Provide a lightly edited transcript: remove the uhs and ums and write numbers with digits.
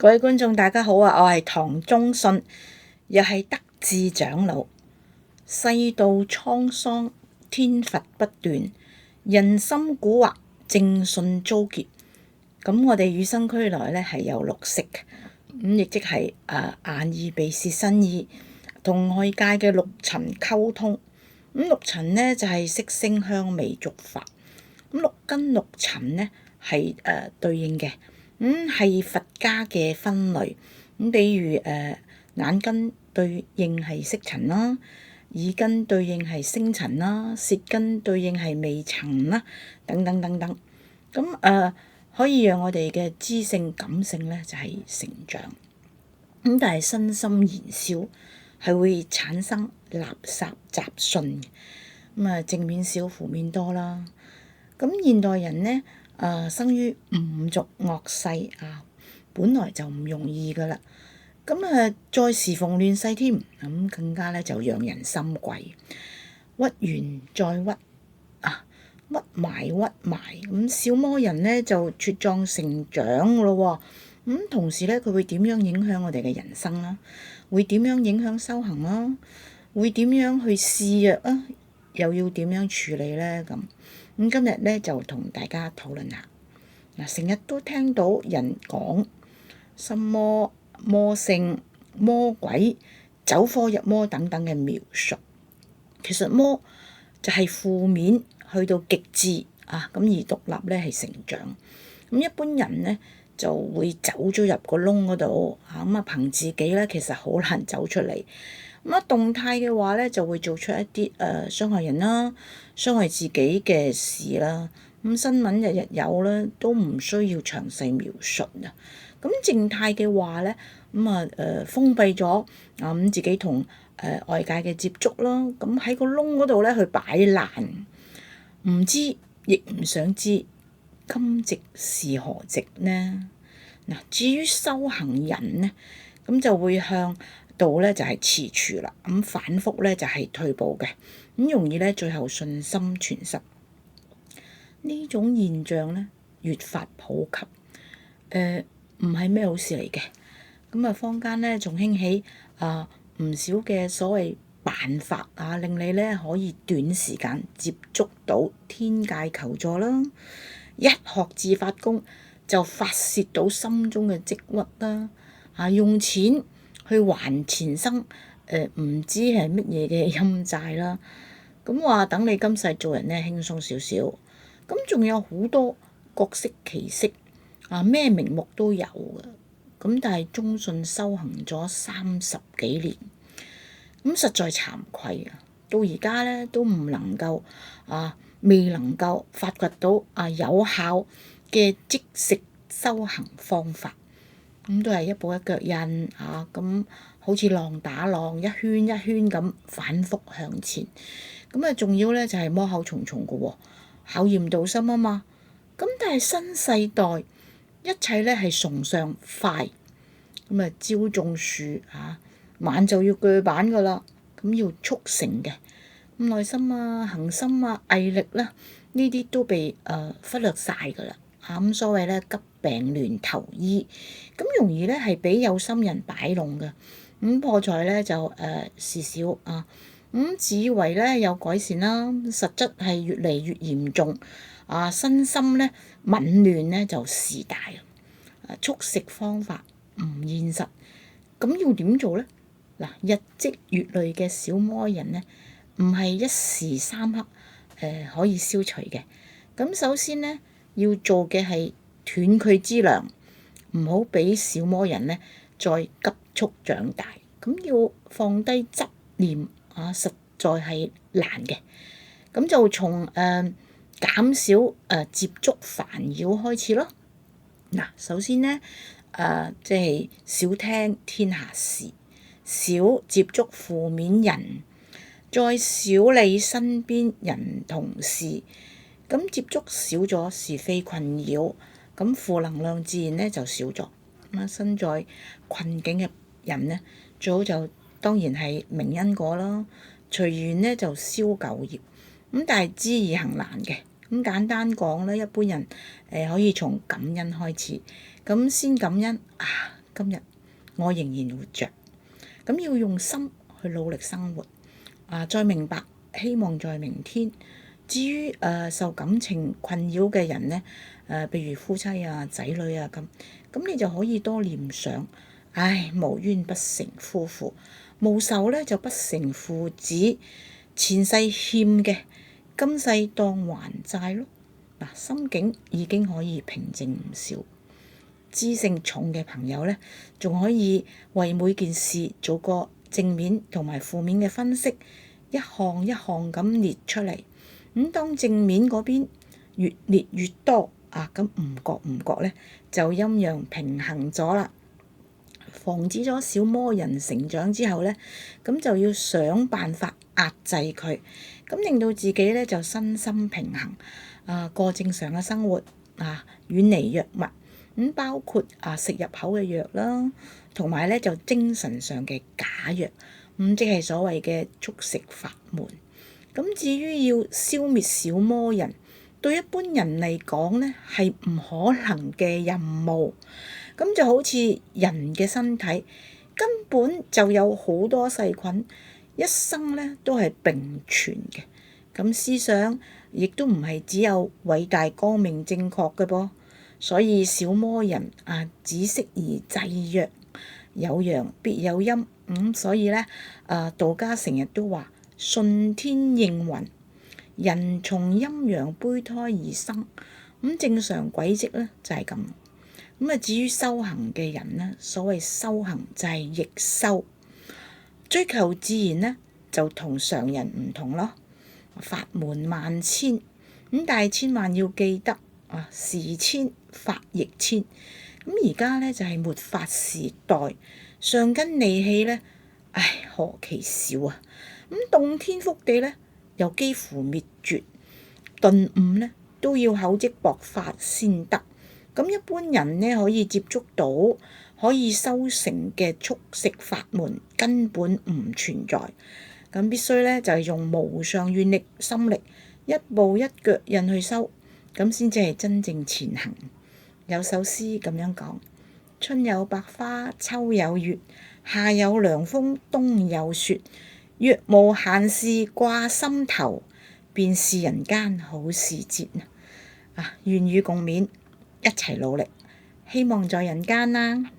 各位觀眾大家好啊！我係唐中信，又係德智長老。世道滄桑，天罰不斷，人心蠱惑，正信遭劫。咁我哋與生俱來咧係有六識嘅，咁亦即係眼耳鼻舌身意，同外界嘅六塵溝通。咁六塵咧就係色聲香味觸法。咁六根六塵咧係對應嘅。係佛家嘅分類，比如眼根對應係色塵啦，耳根對應係聲塵啦，舌根對應係味塵啦，等等等等。咁可以讓我哋嘅知性感性咧就係成長。但係身心燃燒係會產生垃圾雜訊。正面少，負面多啦。咁現代人咧，生於五濁惡世本來就唔容易噶啦。再時逢亂世添，咁更加咧就讓人心悸，屈完再屈屈埋屈埋，咁小魔人咧就茁壯成長咯。同時咧，佢會點樣影響我哋嘅人生啦？會點樣影響修行啦？會點樣去肆虐啊？又要點樣處理咧？咁今日咧就同大家討論下。成日都聽到人講心魔、魔性、魔鬼、走火入魔等等嘅描述。其實魔就係負面去到極致咁而獨立咧係成長。一般人咧就會走咗入個窿嗰度憑自己咧其實好難走出嚟。動態嘅話咧就會做出一啲傷害人啦、傷害自己嘅事啦。新聞日日有啦，都唔需要詳細描述啊。靜態嘅話咧，封閉咗自己同外界嘅接觸啦。喺個窿嗰度咧去擺爛，唔知亦唔想知，今夕是何夕呢？至於修行人咧，就會向道咧就係踟躕啦。反覆咧就係退步嘅，容易咧最後信心全失。呢種現象咧越發普及，唔係咩好事嚟嘅。坊間咧仲興起唔少嘅所謂辦法令你咧可以短時間接觸到天界求助啦。一學自發功就發泄到心中嘅積鬱啦。用錢去還前生唔知係乜嘢嘅陰債啦。話等你今世做人咧輕鬆少少。仲有好多各式其式咩名目都有嘅。但係中信修行咗30幾年，實在慚愧到而家咧都唔能夠未能夠發掘到有效嘅即食修行方法。都係一步一腳印好似浪打浪，一圈一圈咁反覆向前。仲要咧就係魔口重重嘅喎。考驗道心啊嘛，但係新世代一切咧係崇尚快，朝種樹晚就要鋸板噶啦，要速成嘅，耐心恒心毅力啦，呢啲都被忽略晒噶啦。所謂咧急病亂投醫，容易咧係俾有心人擺弄嘅，破財咧就事少自以為咧有改善啦，實質係越嚟越嚴重。身心咧紊亂咧就事大。速食方法唔現實，要點做咧？日積月累嘅小魔人咧，唔係一時三刻可以消除嘅。首先咧要做嘅係斷佢之糧，唔好俾小魔人咧再急速長大。要放低執念。實在係難嘅，就從減少接觸煩擾開始咯。首先呢，即係少聽天下事，少接觸負面人，再少理身邊人同事。接觸少咗是非困擾，負能量自然咧就少咗。身在困境嘅人呢，最好就當然係明因果啦，隨緣咧就消舊業。但係知易行難嘅。簡單講咧，一般人可以從感恩開始。先感恩今日我仍然活着。咁要用心去努力生活，再明白希望在明天。至於受感情困擾嘅人呢，譬如夫妻啊、仔女啊咁你就可以多念想，唉，無冤不成夫婦，無仇呢就不成父子，前世欠嘅，今世當還債咯。心境已經可以平靜唔少。知性重嘅朋友呢，仲可以為每件事做個正面同埋負面嘅分析，一項一項咁列出嚟。咁當正面嗰邊越列越多，咁唔覺呢，就陰陽平衡咗啦。防止咗小魔人成長之後呢，咁就要想辦法壓制佢，咁令到自己呢就身心平衡，過正常嘅生活，遠離藥物。咁包括食入口嘅藥啦，同埋咧就精神上嘅假藥，咁即係所謂嘅速食法門。咁至於要消滅小魔人，對一般人嚟講咧係唔可能嘅任務。咁就好似人嘅身體根本就有好多細菌，一生咧都係並存嘅。咁思想亦都唔係只有偉大光明正確嘅噃。所以小魔人只適宜制約，有陽必有陰。所以咧道家成日都話順天應運，人從陰陽胚胎而生。正常軌跡咧就係咁。至於修行嘅人呢，所謂修行就係逆修，追求自然呢，就同常人唔同咯。法門萬千，但係千萬要記得事千法亦千。而家咧就係末法時代，上根利器咧，何其少啊！洞天福地咧又幾乎滅絕，頓悟咧都要厚積薄發先得。一般人呢可以接觸到可以修成嘅速食法門根本唔存在。必須咧就係用無上願力心力，一步一腳印去修，咁先至係真正前行。有首詩咁樣講：春有百花，秋有月，夏有涼風，冬有雪。若無閒事掛心頭，便是人間好時節。願與共勉，一齊努力，希望在人間啦。